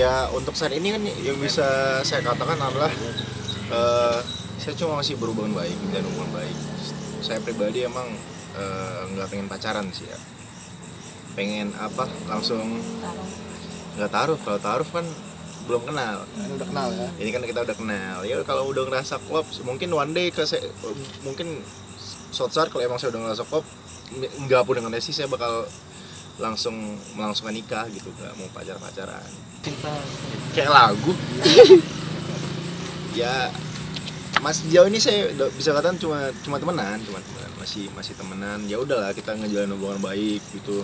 Ya untuk saat ini kan yang bisa saya katakan adalah saya cuma masih berhubungan baik dan hubungan baik. Saya pribadi emang nggak pengen pacaran sih ya. Pengen apa langsung nggak taruh. Kalau taruh kan belum kenal. Udah kenal ya. Ini kan kita udah kenal. Ya kalau udah ngerasa klop, mungkin one day mungkin suatu saat kalau emang saya udah ngerasa klop, nggak pun dengan Lesti, saya bakal melangsungkan nikah gitu, gak mau pacaran. Cinta Kayak lagu. Ya Mas jauh ini saya bisa katakan cuma temenan, masih temenan. Ya udahlah, kita ngejalanin hubungan baik gitu,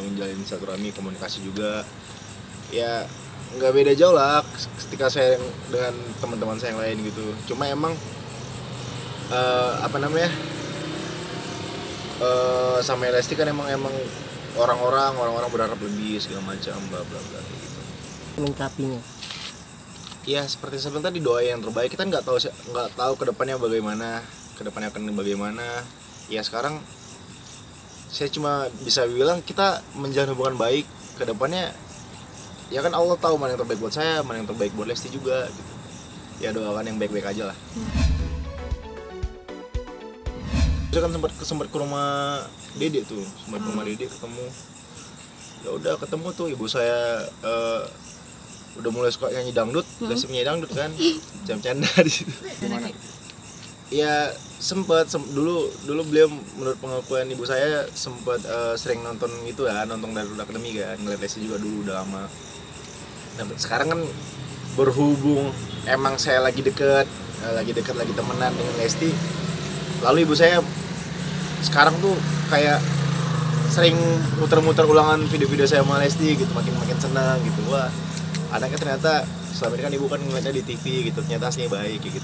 menjalin silaturahmi, komunikasi juga. Ya nggak beda jauh lah ketika saya dengan teman-teman saya yang lain gitu. Cuma emang sama Lesti kan emang orang-orang berharap lebih segala macam bla bla bla gitu. menyikapinya. Ya seperti saya bilang tadi, doa yang terbaik. Kita nggak tahu kedepannya akan bagaimana. Ya sekarang saya cuma bisa bilang kita menjalin hubungan baik kedepannya. Ya kan Allah tahu mana yang terbaik buat saya, mana yang terbaik buat Lesti juga gitu. Ya doakan yang baik-baik aja lah. Saya kan sempat ke rumah Dede tuh, ketemu. Ya udah ketemu tuh, ibu saya udah mulai suka nyanyi dangdut, Lesti penyanyi dangdut kan, canda di situ. Gimana? Ya dulu beliau menurut pengakuan ibu saya sempat sering nonton itu ya, nonton Dangdut Academy kan, ngeliat Lesti juga dulu udah lama. Nah, sekarang kan berhubung emang saya lagi deket lagi temenan dengan Lesti, lalu ibu saya sekarang tuh kayak sering muter-muter ulangan video-video saya sama Lesti gitu, makin senang gitu. Wah, anaknya ternyata selama ini kan ibu kan ngeliatnya di TV gitu, ternyata aslinya baik gitu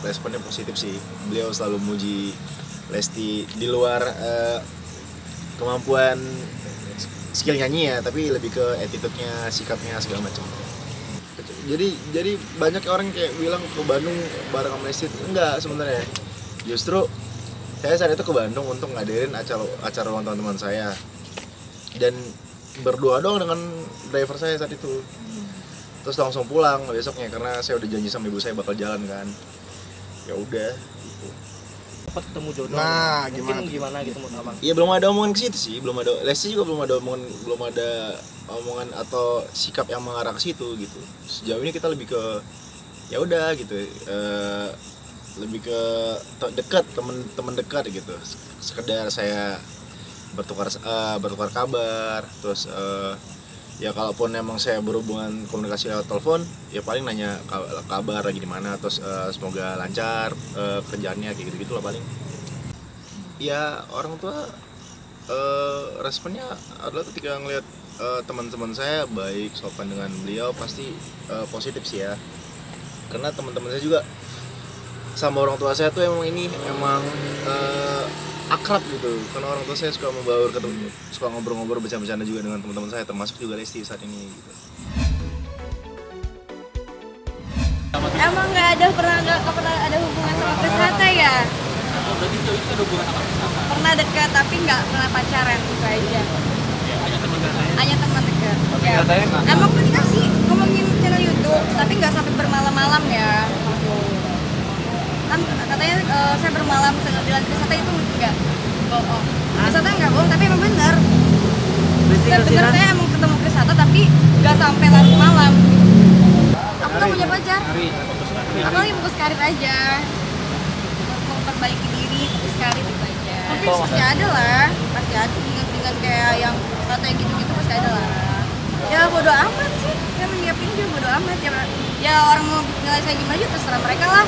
responnya positif sih. Beliau selalu muji Lesti di luar kemampuan skill nyanyi ya, tapi lebih ke attitude-nya, sikapnya segala macam. Jadi banyak orang kayak bilang ke Bandung bareng sama Lesti. Enggak, sebenarnya justru saya saat itu ke Bandung untuk ngadirin acara ulang tahun teman saya dan berdua doang dengan driver saya saat itu. Terus langsung pulang besoknya karena saya udah janji sama ibu saya bakal jalan kan. Ya udah gitu. Dapat ketemu jodoh. Nah, gimana gitu menurut Abang? Iya, belum ada omongan ke situ sih, belum ada. Lesti juga belum ada omongan atau sikap yang mengarah ke situ gitu. Sejauh ini kita lebih ke ya udah gitu. Lebih ke dekat, teman dekat gitu. Sekedar saya bertukar kabar, terus ya kalaupun emang saya berhubungan komunikasi lewat telepon, ya paling nanya kabar lagi di mana, terus semoga lancar kerjaannya kayak gitu lah paling. Ya orang tua responnya adalah ketika ngelihat teman-teman saya baik sopan dengan beliau, pasti positif sih ya. Karena teman-teman saya juga sama orang tua saya tuh emang akrab gitu. Karena orang tua saya suka membaur ketemu, suka ngobrol-ngobrol bercanda-bercanda juga dengan teman-teman saya, termasuk juga Lesti saat ini gitu. Emang nggak pernah ada hubungan sama Chris Hatta ya? Berarti itu ada hubungan sama Chris Hatta? Pernah dekat tapi nggak pernah pacaran gitu aja. Hanya teman dekat. Hanya teman dekat. Tapi Ya. katanya nggak. Emang pun kita sih ngomongin channel YouTube, tapi nggak sampai bermalam-malam ya. Kan katanya saya bermalam bilang Chris Hatta itu enggak bohong. Chris Hatta nggak bohong, tapi emang benar. Benar saya emang ketemu Chris Hatta tapi nggak sampai larut malam. Aku nggak punya pacar. Aku lagi fokus karir aja. Mau perbaiki diri, fokus karir gitu aja. Tapi pasti ada lah, pasti ada dengan kayak yang katanya gitu-gitu pasti ada lah. Ya bodo amat sih, saya menyiapin juga bodo amat ya orang mau nilai saya gimana aja terserah mereka lah.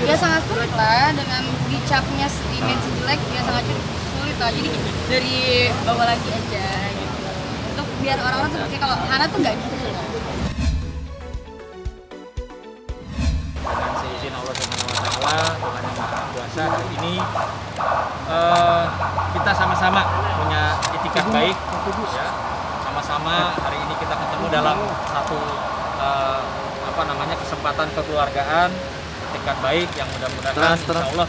Ya sangat sulit lah dengan dicapnya image jelek, ya sangat sulit lah. Jadi dari bawah lagi aja gitu. Untuk biar orang-orang tuh kayak kalau Hana tuh nggak gitu loh. Dengan seizin Allah Subhanahu wa Ta'ala, Tuhan yang Maha Kuasa, hari ini kita sama-sama punya itikat baik, ya. Sama-sama hari ini kita ketemu dalam satu kesempatan kekeluargaan, itikat baik yang mudah-mudahan insya Allah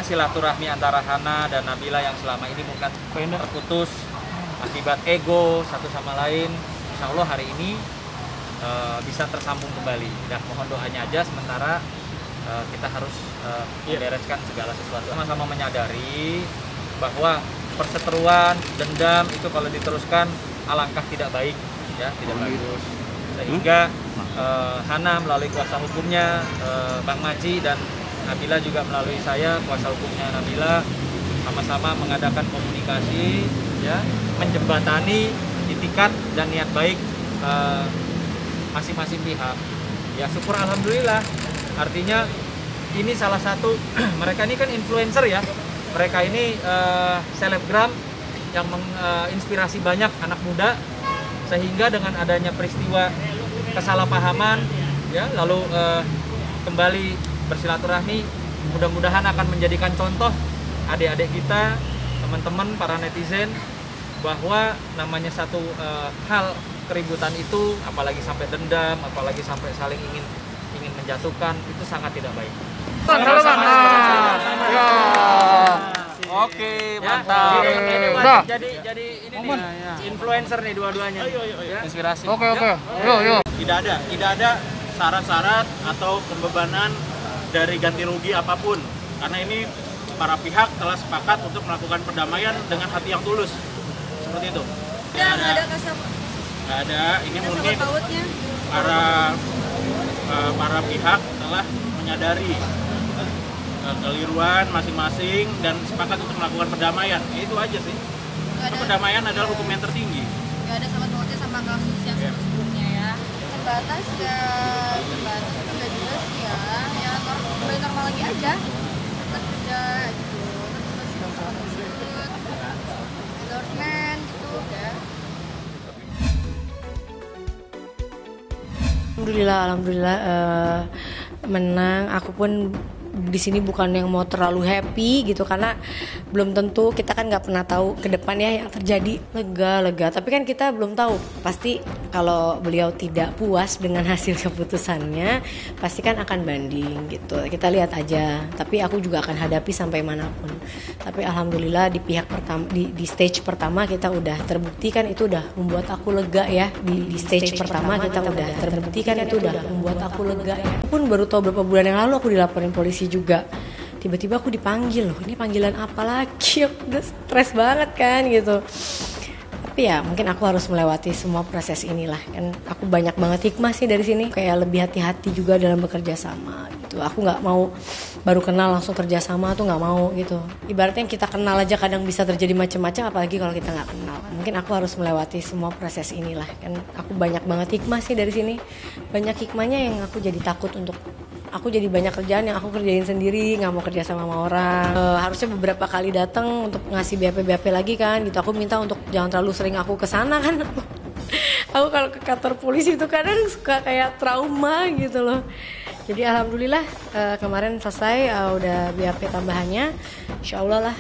silaturahmi antara Hana dan Nabila yang selama ini mungkin terputus akibat ego satu sama lain. Insya Allah hari ini bisa tersambung kembali. Dan mohon doanya aja sementara kita harus membereskan segala sesuatu. Sama-sama menyadari bahwa perseteruan, dendam itu kalau diteruskan alangkah tidak baik, ya, tidak bagus. Sehingga Hana melalui kuasa hukumnya, Bang Maji dan Nabila juga melalui saya, kuasa hukumnya Nabila, sama-sama mengadakan komunikasi, ya, menjembatani itikat dan niat baik masing-masing pihak. Ya syukur alhamdulillah. Artinya ini salah satu mereka ini kan influencer ya. Mereka ini selebgram yang menginspirasi banyak anak muda, sehingga dengan adanya peristiwa kesalahpahaman, ya, lalu kembali bersilaturahmi, mudah-mudahan akan menjadikan contoh adik-adik kita, teman-teman, para netizen, bahwa namanya satu hal keributan itu, apalagi sampai dendam, apalagi sampai saling ingin menjatuhkan, itu sangat tidak baik. Ya. Oke, mantap. Jadi ini nih, influencer nih dua-duanya. Ya. Inspirasi. Oke. Yo. Tidak ada syarat-syarat atau pembebanan dari ganti rugi apapun, karena ini para pihak telah sepakat untuk melakukan perdamaian dengan hati yang tulus, seperti itu. Nggak ada kasar Ini murni pautnya. para pihak telah menyadari keliruan masing-masing dan sepakat untuk melakukan perdamaian. Itu aja sih. Perdamaian adalah hukum yang tertinggi. Nggak ada sama pautnya sama kasus yang sebelumnya ya. Terbatas nggak juga sih ya. Ya kembali normal lagi aja. Tetap kerja gitu. Tetap endorsement gitu ya. Alhamdulillah menang. Aku pun di sini bukan yang mau terlalu happy gitu, karena belum tentu, kita kan nggak pernah tahu ke depannya yang terjadi. Lega, tapi kan kita belum tahu. Pasti kalau beliau tidak puas dengan hasil keputusannya, pasti kan akan banding gitu. Kita lihat aja. Tapi aku juga akan hadapi sampai manapun. Tapi alhamdulillah di pihak pertama, di stage pertama kita udah terbukti kan, itu udah membuat aku lega ya. Di stage pertama kita udah terbukti kan, itu udah membuat aku lega ya. Aku pun baru tahu beberapa bulan yang lalu aku dilaporin polisi juga. Tiba-tiba aku dipanggil loh, ini panggilan apa lagi? Aku udah stres banget kan gitu. Tapi ya mungkin aku harus melewati semua proses inilah. Kan aku banyak banget hikmah sih dari sini. Kayak lebih hati-hati juga dalam bekerja sama gitu. Aku nggak mau baru kenal langsung kerja sama tuh, nggak mau gitu. Ibaratnya kita kenal aja kadang bisa terjadi macam-macam, apalagi kalau kita nggak kenal. Mungkin aku harus melewati semua proses inilah. Kan aku banyak banget hikmah sih dari sini. Banyak hikmahnya yang aku jadi takut untuk, aku jadi banyak kerjaan yang aku kerjain sendiri, nggak mau kerja sama orang. Harusnya beberapa kali datang untuk ngasih BAP lagi kan gitu. Aku minta untuk jangan terlalu sering aku kesana kan. Aku kalau ke kantor polisi itu kadang suka kayak trauma gitu loh. Jadi alhamdulillah kemarin selesai, udah BAP tambahannya, insya Allah lah.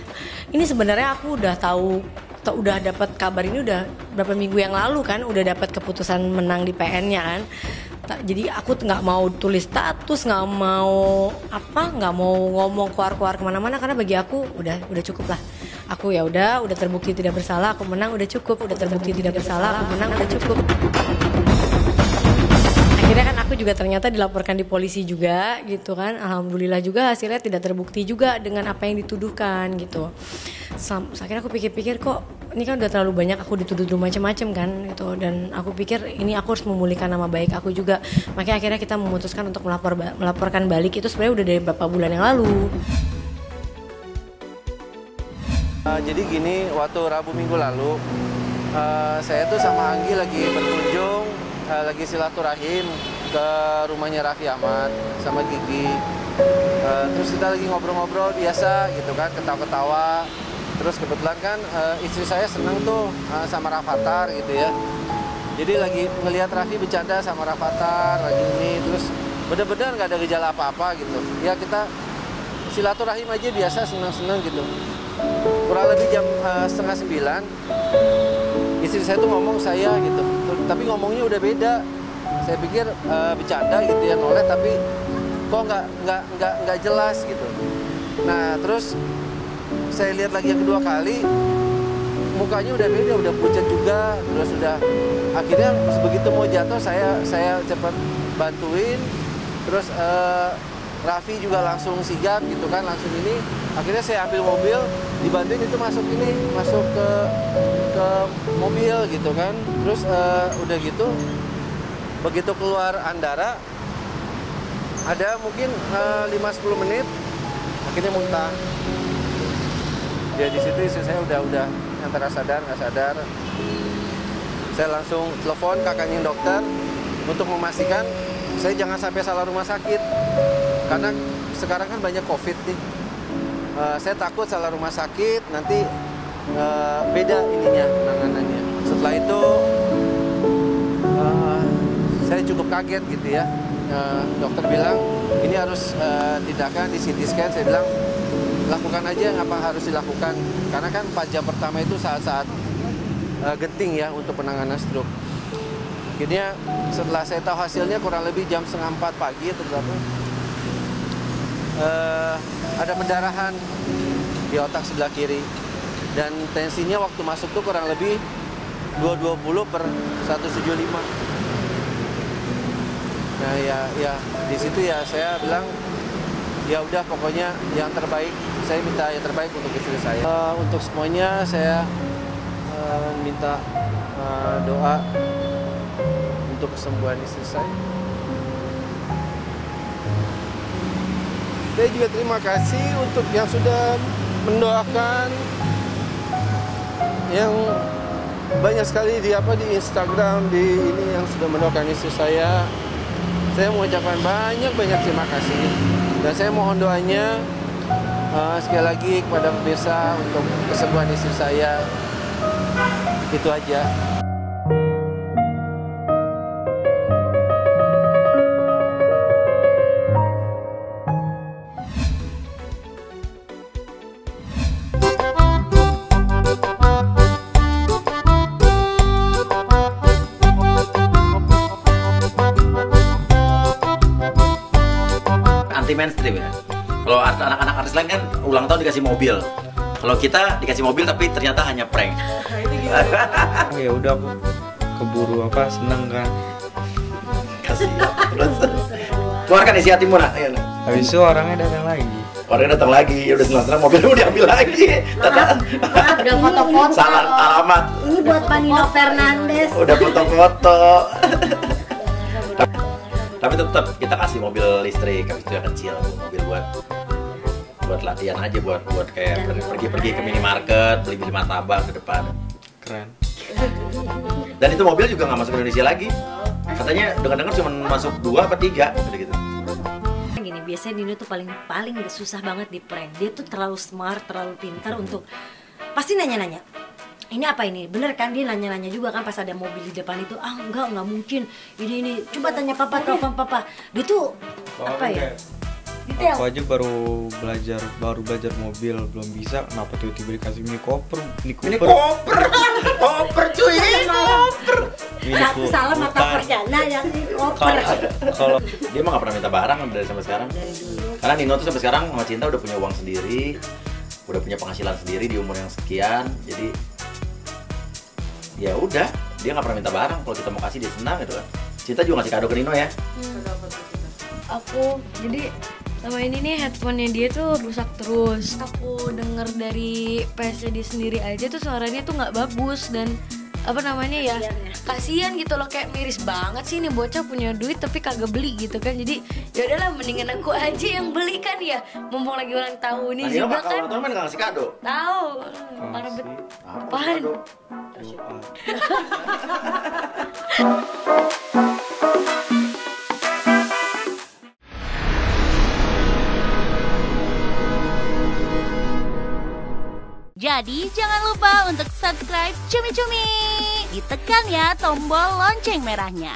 Ini sebenarnya aku udah tahu, udah dapat kabar ini udah berapa minggu yang lalu kan, udah dapat keputusan menang di PN-nya kan. Jadi aku nggak mau tulis status, nggak mau ngomong keluar kemana-mana, karena bagi aku udah cukup lah. Aku ya udah terbukti tidak bersalah, aku menang udah cukup. Udah terbukti tidak bersalah, aku menang udah cukup. Akhirnya kan aku juga ternyata dilaporkan di polisi juga gitu kan. Alhamdulillah juga hasilnya tidak terbukti juga dengan apa yang dituduhkan gitu. Akhirnya aku pikir-pikir, kok ini kan udah terlalu banyak aku dituduh macam-macam kan gitu. Dan aku pikir ini aku harus memulihkan nama baik aku juga. Makanya akhirnya kita memutuskan untuk melaporkan balik. Itu sebenarnya udah dari beberapa bulan yang lalu. Jadi gini, waktu Rabu minggu lalu saya tuh sama Anggi lagi berkunjung, lagi silaturahim ke rumahnya Raffi Ahmad sama Gigi. Terus kita lagi ngobrol-ngobrol biasa gitu kan, ketawa-ketawa. Terus kebetulan kan istri saya seneng tuh sama Rafathar gitu ya. Jadi lagi ngelihat Raffi bercanda sama Rafathar lagi ini, terus bener-bener nggak ada gejala apa-apa gitu. Ya kita silaturahim aja biasa, seneng-seneng gitu. Kurang lebih jam 8:30 istri saya tuh ngomong saya gitu, tapi ngomongnya udah beda. Saya pikir bercanda gitu ya, noleh, tapi kok nggak jelas gitu. Nah terus saya lihat lagi yang kedua kali, mukanya udah beda, udah pucat juga. Terus udah akhirnya begitu mau jatuh saya cepat bantuin. Terus Raffi juga langsung sigap gitu kan, langsung ini. Akhirnya saya ambil mobil, dibantuin itu masuk ke mobil gitu kan. Terus udah gitu, begitu keluar Andara, ada mungkin 5-10 menit, akhirnya muntah. Ya di situ istri saya udah antara sadar nggak sadar. Saya langsung telepon kakaknya dokter untuk memastikan saya jangan sampai salah rumah sakit. Karena sekarang kan banyak COVID nih. Saya takut salah rumah sakit, nanti beda ininya penanganannya. Setelah itu saya cukup kaget gitu ya. Dokter bilang ini harus tindakan di CT scan. Saya bilang lakukan aja apa harus dilakukan. Karena kan 4 jam pertama itu saat-saat genting ya untuk penanganan stroke. Akhirnya setelah saya tahu hasilnya kurang lebih jam 3:30 pagi atau berapa, ada pendarahan di otak sebelah kiri dan tensinya waktu masuk tuh kurang lebih 220/175. Nah ya di situ ya saya bilang ya udah pokoknya yang terbaik, saya minta yang terbaik untuk istri saya. Untuk semuanya saya minta doa untuk kesembuhan istri saya. Saya juga terima kasih untuk yang sudah mendoakan, yang banyak sekali di Instagram di ini yang sudah mendoakan istri saya. Saya mengucapkan banyak terima kasih dan saya mohon doanya sekali lagi kepada pemirsa untuk kesembuhan istri saya. Itu aja. Anti mainstream ya. Kalau anak-anak artis lain kan ulang tahun dikasih mobil. Kalau kita dikasih mobil tapi ternyata hanya prank. Ya udah keburu seneng kan. Kasih. Terus keluarkan isi hatimu nak. Habis itu orangnya datang lagi. Ya udah senang-senang mobilnya mau diambil lagi. Udah foto-foto. Salah alamat. Ini buat Pak Nino Fernandes. Udah foto-foto. Tapi tetap kita kasih mobil listrik, habis itu yang kecil, mobil buat latihan aja, buat kayak pergi ke minimarket, beli martabak ke depan. Keren. Dan itu mobil juga nggak masuk Indonesia lagi. Katanya dengar-dengar cuma masuk 2 atau 3 gitu. Gini, biasanya Nino tuh paling susah banget di prank. Dia tuh terlalu smart, terlalu pintar untuk pasti nanya-nanya. Ini apa ini? Bener kan dia nanya-nanya juga kan pas ada mobil di depan itu. Enggak mungkin. Ini. Coba tanya papa, telepon papa. Dia tuh apa ya? Detail. Aku aja baru belajar mobil, belum bisa. Kenapa tiba-tiba dikasih mini koper cuy. Salah mata perdana yang koper. Kalau dia mah nggak pernah minta barang dari sampai sekarang. Karena Nino tuh sampai sekarang sama Cinta udah punya uang sendiri, udah punya penghasilan sendiri di umur yang sekian. Jadi ya udah, dia nggak pernah minta barang. Kalau kita mau kasih dia senang gitu kan. Cinta juga ngasih kado ke Nino ya. Aku jadi sama ini nih headphone-nya dia tuh rusak terus. Aku denger dari PS-nya dia sendiri aja tuh suaranya tuh nggak bagus dan kasihan gitu loh, kayak miris banget sih nih bocah punya duit tapi kagak beli gitu kan. Jadi ya udahlah mendingan aku aja yang beli kan ya, mumpung lagi ulang tahun ini juga kan. Kalau nggak ngasih kado. Tahu, parah bet. Apaan? Jadi jangan lupa untuk subscribe Cumi Cumi. Ditekan ya tombol lonceng merahnya.